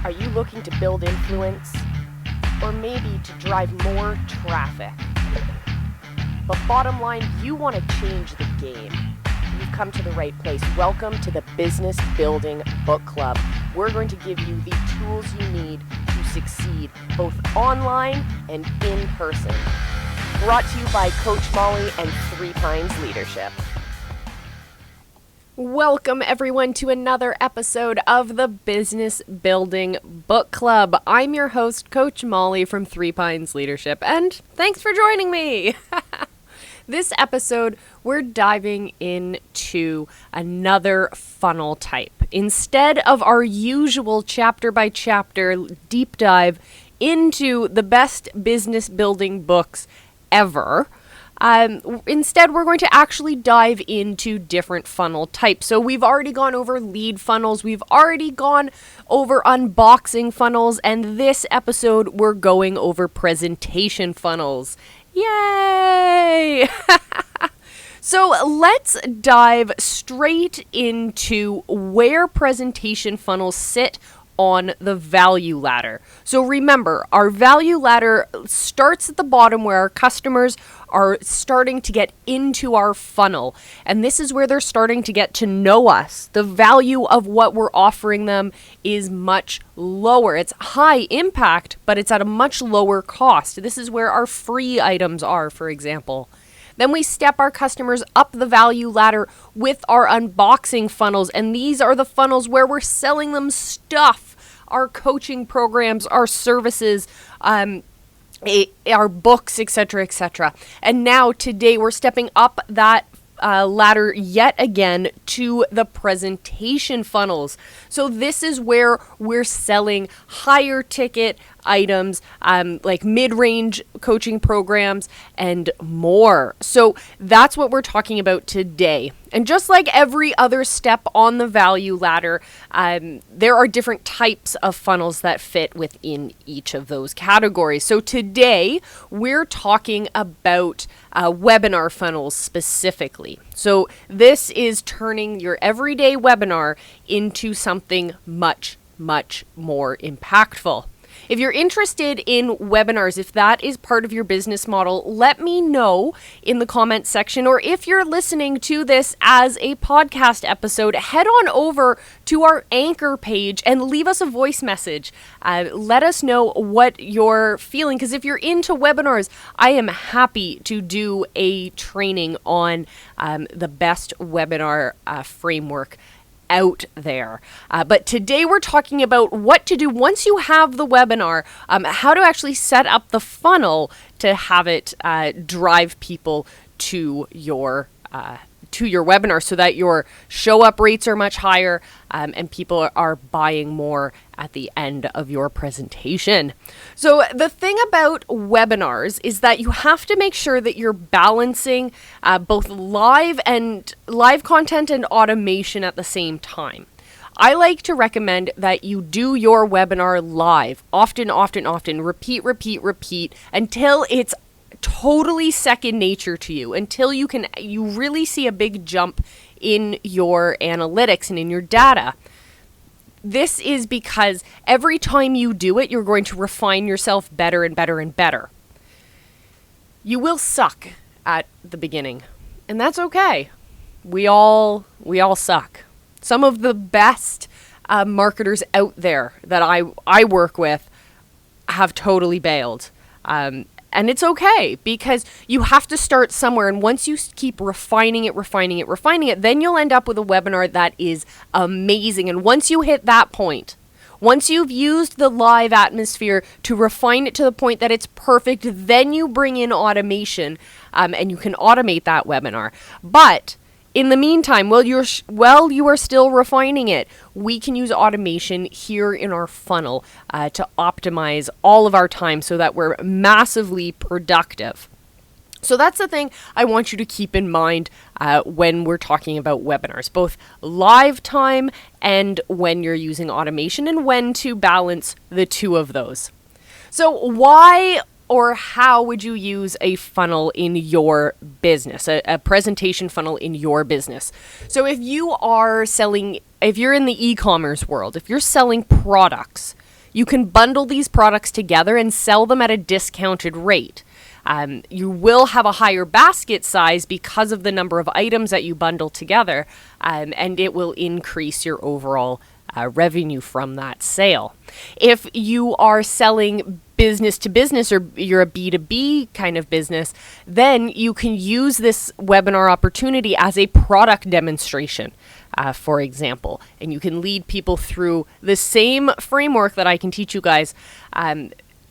Are you looking to build influence? Or maybe to drive more traffic? But bottom line, you want to change the game. You've come to the right place. Welcome to the Business Building Book Club. We're going to give you the tools you need to succeed, both online and in person. Brought to you by Coach Molly and Three Pines Leadership. Welcome, everyone, to another episode of the Business Building Book Club. I'm your host, Coach Molly from Three Pines Leadership, and thanks for joining me. This episode, we're diving into another funnel type. Instead of our usual chapter-by-chapter deep dive into the best business building books ever, instead, we're going to actually dive into different funnel types. So we've already gone over lead funnels. We've already gone over unboxing funnels. And this episode, we're going over presentation funnels. Yay! So let's dive straight into where presentation funnels sit on the value ladder. So remember, our value ladder starts at the bottom where our customers are starting to get into our funnel. And this is where they're starting to get to know us. The value of what we're offering them is much lower. It's high impact, but it's at a much lower cost. This is where our free items are, for example. Then we step our customers up the value ladder with our unboxing funnels. And these are the funnels where we're selling them stuff, our coaching programs, our services, our books, etc., etc. And now today we're stepping up that ladder yet again to the presentation funnels. So this is where we're selling higher ticket items, like mid-range coaching programs and more. So that's what we're talking about today. And just like every other step on the value ladder, there are different types of funnels that fit within each of those categories. So today we're talking about webinar funnels specifically. So this is turning your everyday webinar into something much, much more impactful. If you're interested in webinars, if that is part of your business model, let me know in the comments section. Or if you're listening to this as a podcast episode, head on over to our Anchor page and leave us a voice message. Let us know what you're feeling, because if you're into webinars, I am happy to do a training on the best webinar framework out there. But today we're talking about what to do once you have the webinar, how to actually set up the funnel to have it drive people to your webinar so that your show up rates are much higher and people are buying more at the end of your presentation. So the thing about webinars is that you have to make sure that you're balancing both live content and automation at the same time. I like to recommend that you do your webinar live, often, repeat, until it's totally second nature to you, until you really see a big jump in your analytics and in your data. This is because every time you do it, you're going to refine yourself better and better and better. You will suck at the beginning, and that's okay. We all suck. Some of the best marketers out there that I work with have totally bailed. And it's okay, because you have to start somewhere. And once you keep refining it, then you'll end up with a webinar that is amazing. And once you hit that point, once you've used the live atmosphere to refine it to the point that it's perfect, then you bring in automation and you can automate that webinar. But in the meantime, while you are still refining it, we can use automation here in our funnel to optimize all of our time so that we're massively productive. So that's the thing I want you to keep in mind when we're talking about webinars, both live time and when you're using automation, and when to balance the two of those. So why or how would you use a funnel in your business, a presentation funnel in your business? So if you're in the e-commerce world, if you're selling products, you can bundle these products together and sell them at a discounted rate. You will have a higher basket size because of the number of items that you bundle together, and it will increase your overall revenue from that sale. If you are selling business to business or you're a B2B kind of business, then you can use this webinar opportunity as a product demonstration, for example, and you can lead people through the same framework that I can teach you guys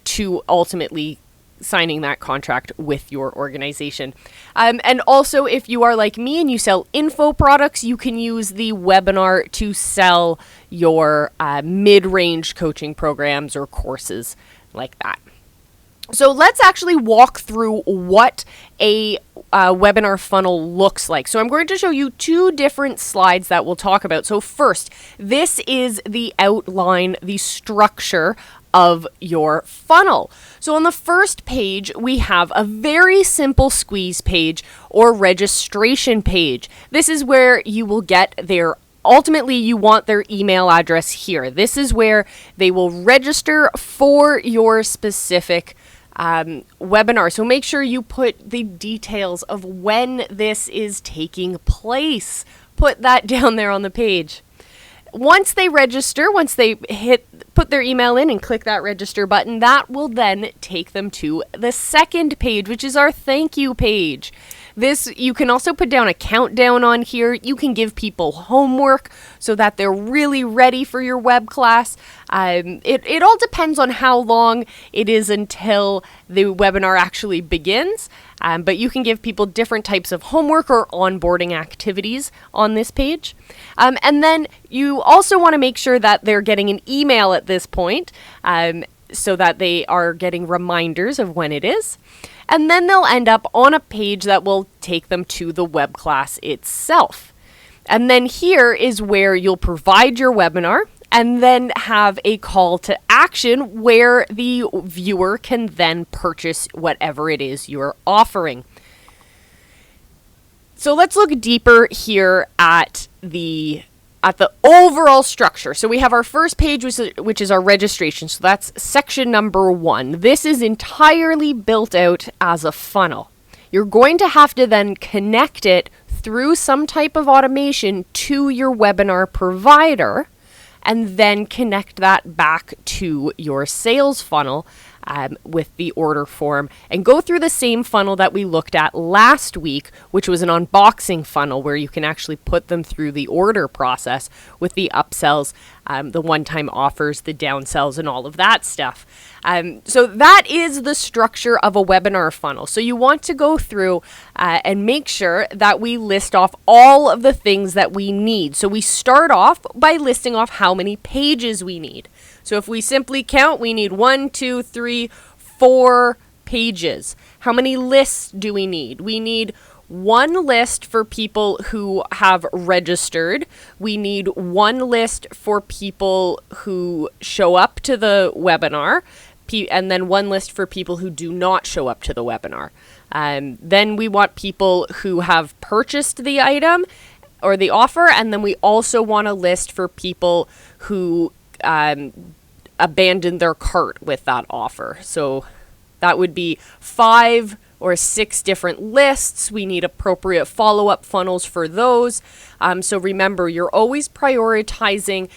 to ultimately signing that contract with your organization. And also, if you are like me and you sell info products, you can use the webinar to sell your mid-range coaching programs or courses like that. So let's actually walk through what a webinar funnel looks like. So I'm going to show you 2 different slides that we'll talk about. So first, this is the outline, the structure of your funnel. So on the first page, we have a very simple squeeze page or registration page. This is where you will get ultimately, you want their email address here. This is where they will register for your specific webinar. So make sure you put the details of when this is taking place. Put that down there on the page. Once they register, once they put their email in and click that register button, that will then take them to the second page, which is our thank you page. This, you can also put down a countdown on here. You can give people homework so that they're really ready for your web class. It all depends on how long it is until the webinar actually begins. But you can give people different types of homework or onboarding activities on this page. And then you also want to make sure that they're getting an email at this point so that they are getting reminders of when it is. And then they'll end up on a page that will take them to the web class itself. And then here is where you'll provide your webinar and then have a call to action where the viewer can then purchase whatever it is you're offering. So let's look deeper here at the overall structure. So we have our first page, which is our registration. So that's section number 1. This is entirely built out as a funnel. You're going to have to then connect it through some type of automation to your webinar provider, and then connect that back to your sales funnel with the order form, and go through the same funnel that we looked at last week, which was an unboxing funnel where you can actually put them through the order process with the upsells, the one-time offers, the downsells, and all of that stuff. So that is the structure of a webinar funnel. So you want to go through and make sure that we list off all of the things that we need. So we start off by listing off how many pages we need. So if we simply count, we need 1, 2, 3, 4 pages. How many lists do we need? We need 1 list for people who have registered. We need 1 list for people who show up to the webinar, and then 1 list for people who do not show up to the webinar. Then we want people who have purchased the item or the offer, and then we also want a list for people who abandoned their cart with that offer. So that would be 5 or 6 different lists. We need appropriate follow-up funnels for those. So remember, you're always prioritizing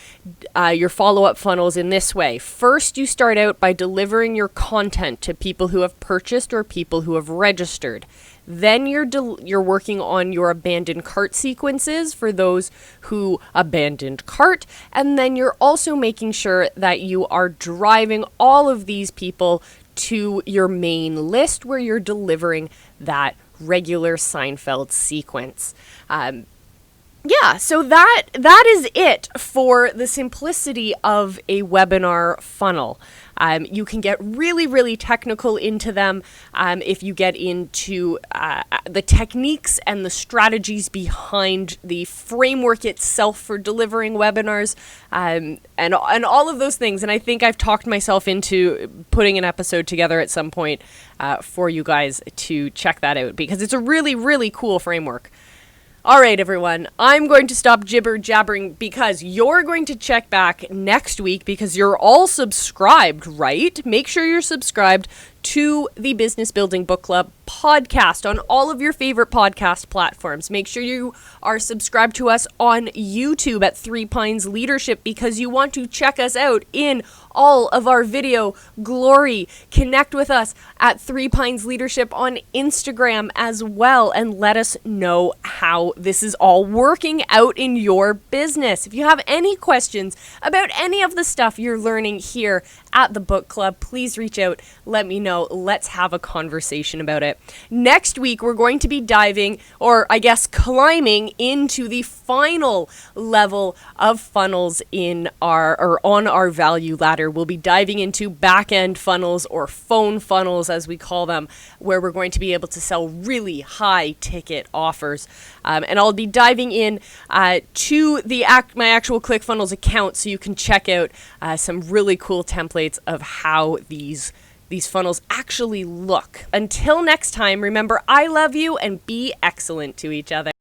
your follow-up funnels in this way. First, you start out by delivering your content to people who have purchased or people who have registered. Then you're working on your abandoned cart sequences for those who abandoned cart. And then you're also making sure that you are driving all of these people to your main list where you're delivering that regular Seinfeld sequence. So that is it for the simplicity of a webinar funnel. You can get really, really technical into them if you get into the techniques and the strategies behind the framework itself for delivering webinars and all of those things. And I think I've talked myself into putting an episode together at some point for you guys to check that out because it's a really, really cool framework. All right, everyone, I'm going to stop jibber jabbering because you're going to check back next week because you're all subscribed, right? Make sure you're subscribed to the Business Building Book Club podcast on all of your favorite podcast platforms. Make sure you are subscribed to us on YouTube at Three Pines Leadership because you want to check us out in all of our video glory. Connect with us at Three Pines Leadership on Instagram as well and let us know how this is all working out in your business. If you have any questions about any of the stuff you're learning here at the book club, please reach out. Let me know. Let's have a conversation about it. Next week, we're going to be diving, or I guess climbing into the final level of funnels on our value ladder. We'll be diving into back-end funnels or phone funnels, as we call them, where we're going to be able to sell really high ticket offers. And I'll be diving in to my actual ClickFunnels account so you can check out some really cool templates of how these funnels actually look. Until next time, remember, I love you and be excellent to each other.